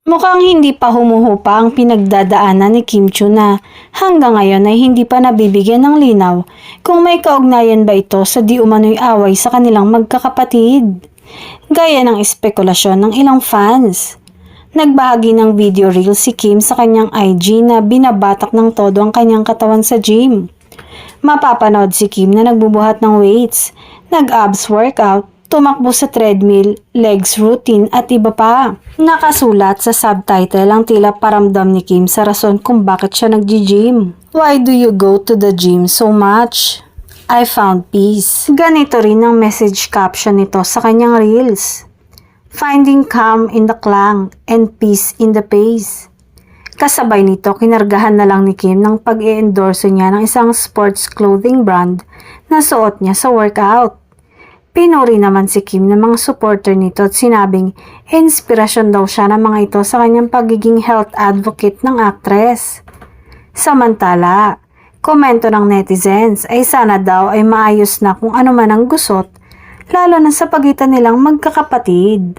Mukhang hindi pa humuhupa ang pinagdadaanan ni Kim Chu na hanggang ngayon ay hindi pa nabibigyan ng linaw kung may kaugnayan ba ito sa di umano'y away sa kanilang magkakapatid. Gaya ng espekulasyon ng ilang fans. Nagbahagi ng video reel si Kim sa kanyang IG na binabatak ng todo ang kanyang katawan sa gym. Mapapanood si Kim na nagbubuhat ng weights, nag-abs workout, tumakbo sa treadmill, legs routine at iba pa. Nakasulat sa subtitle ang tila paramdam ni Kim sa rason kung bakit siya nag-gym. Why do you go to the gym so much? I found peace. Ganito rin ang message caption nito sa kanyang reels. Finding calm in the clang and peace in the pace. Kasabay nito, kinargahan na lang ni Kim ng pag-i-endorse niya ng isang sports clothing brand na suot niya sa workout. Pinuri naman si Kim ng mga supporter nito at sinabing inspirasyon daw siya ng mga ito sa kanyang pagiging health advocate ng actress. Samantala, komento ng netizens ay sana daw ay maayos na kung ano man ang gusot, lalo na sa pagitan nilang magkakapatid.